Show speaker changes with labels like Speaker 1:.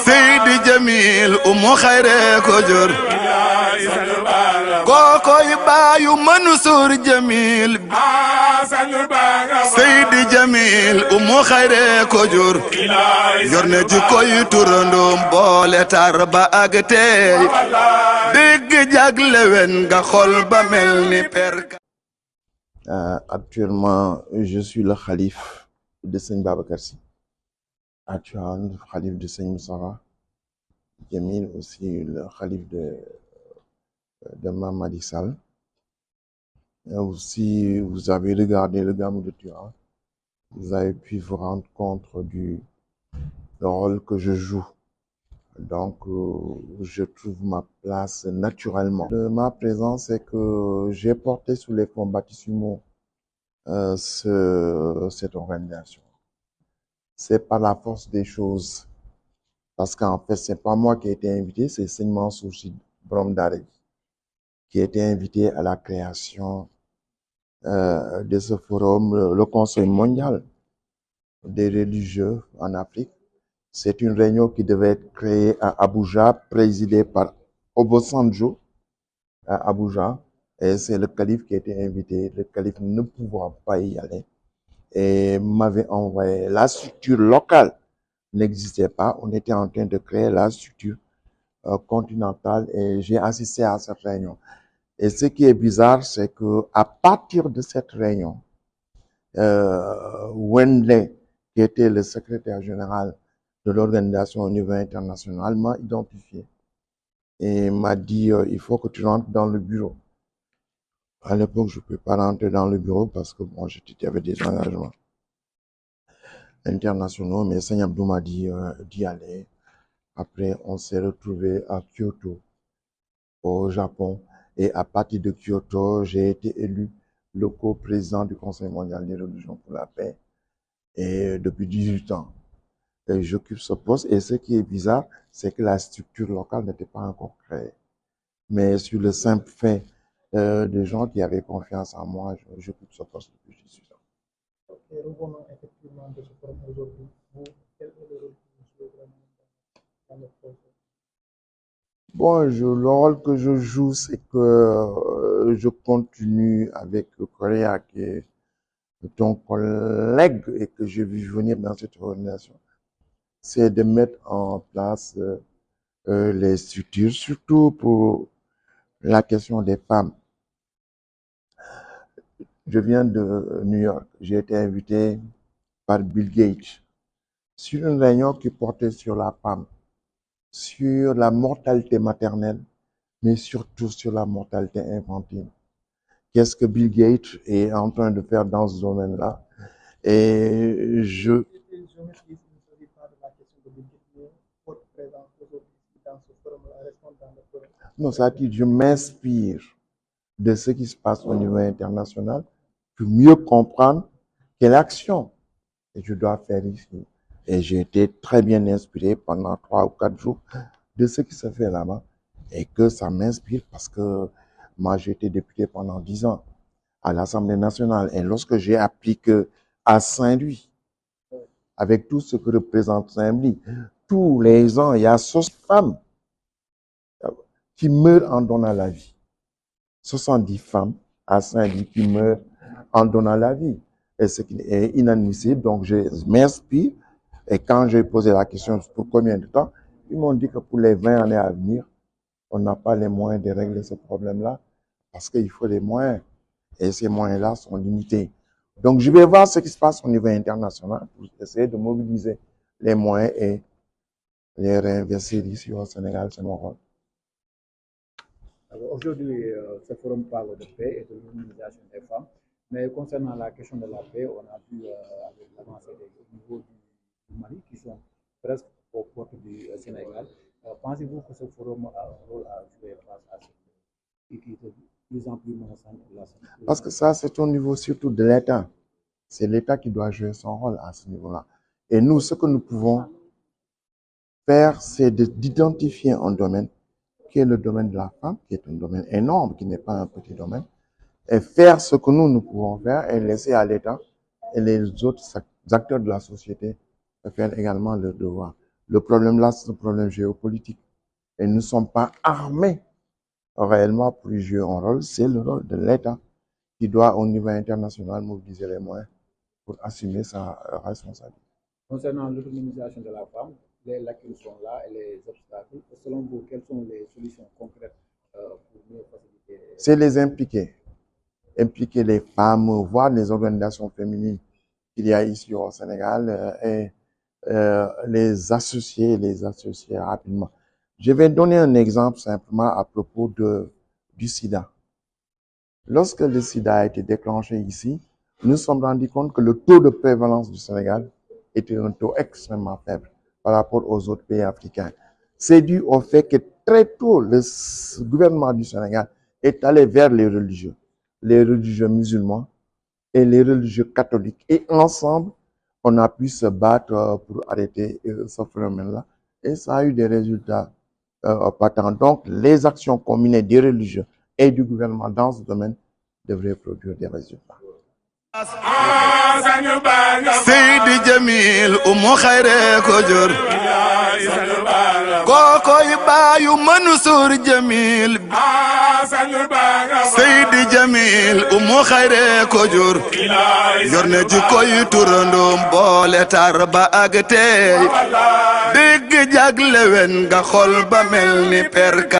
Speaker 1: Seydi Jamil umu xayre ko jur kokoy baayu Mansour Jamil Seydi Jamil umu xayre ko jur yor na ci koy turandoom boole tar ba ak tey dégg jaglewen nga xol ba mel ni perka.
Speaker 2: Actuellement, je suis le khalife de Seigne Babacar Sy. Actuellement, le khalife de Seigne Moussa Jamil, aussi le khalife de Mamadi Sall. Aussi, vous avez regardé le Gamou de Turin. Vous avez pu vous rendre compte du rôle que je joue. Donc, je trouve ma place naturellement. Ma présence, c'est que j'ai porté sous les fonds baptismaux cette organisation. C'est par la force des choses. Parce qu'en fait, c'est pas moi qui ai été invité, c'est Seigne Mansour Sy Borom Daara qui a été invité à la création de ce forum, le Conseil mondial des religieux en Afrique. C'est une réunion qui devait être créée à Abuja, présidée par Obasanjo à Abuja. Et c'est le calife qui a été invité. Le calife ne pouvant pas y aller et m'avait envoyé. La structure locale n'existait pas. On était en train de créer la structure continentale et j'ai assisté à cette réunion. Et ce qui est bizarre, c'est que à partir de cette réunion, Wendley, qui était le secrétaire général de l'organisation au niveau international, m'a identifié et m'a dit il faut que tu rentres dans le bureau. À l'époque, je ne pouvais pas rentrer dans le bureau parce que bon, j'avais des engagements internationaux, mais Seigne Abdou m'a dit d'y aller. Après, on s'est retrouvé à Kyoto, au Japon, et à partir de Kyoto, j'ai été élu le co-président du Conseil mondial des religions pour la paix, et depuis 18 ans. Et j'occupe ce poste, et ce qui est bizarre, c'est que la structure locale n'était pas encore créée. Mais sur le simple fait des gens qui avaient confiance en moi, j'occupe ce poste depuis 18 ans.
Speaker 3: Ok, revenons effectivement de ce forum aujourd'hui. Vous, quel est le rôle que vous jouez vraiment dans le projet?
Speaker 2: Bon, le rôle que je joue, c'est que je continue avec Correa, qui est ton collègue et que j'ai vu venir dans cette organisation. C'est de mettre en place les structures, surtout pour la question des femmes. Je viens de New York. J'ai été invité par Bill Gates sur une réunion qui portait sur la femme, sur la mortalité maternelle, mais surtout sur la mortalité infantile. Qu'est-ce que Bill Gates est en train de faire dans ce domaine-là? Et je... Non, ça dit, je m'inspire de ce qui se passe au niveau international pour mieux comprendre quelle action je dois faire ici. Et j'ai été très bien inspiré pendant 3 ou 4 jours de ce qui se fait là-bas et que ça m'inspire parce que moi j'ai été député pendant 10 ans à l'Assemblée nationale et lorsque j'ai appris que à Saint-Louis, avec tout ce que représente Saint-Louis, tous les ans il y a 60 femmes qui meurent en donnant la vie. 70 femmes à Saint-Louis qui meurent en donnant la vie. Et ce qui est inadmissible. Donc, je m'inspire. Et quand j'ai posé la question pour combien de temps, ils m'ont dit que pour les 20 années à venir, on n'a pas les moyens de régler ce problème-là parce qu'il faut les moyens. Et ces moyens-là sont limités. Donc, je vais voir ce qui se passe au niveau international pour essayer de mobiliser les moyens et les réinvestir ici au Sénégal. C'est mon rôle.
Speaker 3: Aujourd'hui, ce forum parle de paix et de l'humanisation des femmes. Mais concernant la question de la paix, on a vu avec l'avancée au niveau du Mali qui sont presque aux portes du Sénégal. Pensez-vous que ce forum a un rôle à jouer face à ce qui est de plus en plus menaçant?
Speaker 2: Parce que ça, c'est au niveau surtout de l'État. C'est l'État qui doit jouer son rôle à ce niveau-là. Et nous, ce que nous pouvons faire, c'est d'identifier un domaine qui est le domaine de la femme, qui est un domaine énorme, qui n'est pas un petit domaine, et faire ce que nous pouvons faire et laisser à l'État et les autres acteurs de la société de faire également leur devoir. Le problème là, c'est un problème géopolitique. Et nous ne sommes pas armés réellement pour y jouer un rôle. C'est le rôle de l'État qui doit, au niveau international, mobiliser les moyens pour assumer sa responsabilité.
Speaker 3: Concernant l'autonomisation de la femme, les lacunes sont là et les obstacles. Selon vous, quelles sont les solutions concrètes pour mieux faciliter?
Speaker 2: C'est les impliquer. Impliquer les femmes, voir les organisations féminines qu'il y a ici au Sénégal et les associer rapidement. Je vais donner un exemple simplement à propos du sida. Lorsque le sida a été déclenché ici, nous nous sommes rendus compte que le taux de prévalence du Sénégal était un taux extrêmement faible par rapport aux autres pays africains. C'est dû au fait que très tôt, le gouvernement du Sénégal est allé vers les religieux musulmans et les religieux catholiques. Et ensemble, on a pu se battre pour arrêter ce phénomène-là. Et ça a eu des résultats patents. Donc, les actions combinées des religieux et du gouvernement dans ce domaine devraient produire des résultats.
Speaker 1: Seydi Jamil Umu Xayre ko jur kokoy baayu Mansour Jamil Seydi Jamil Umu Xayre ko jur yor na jikkoy turandoom boole tar ba ak tey dégg jagle wen nga xol ba mel ni perka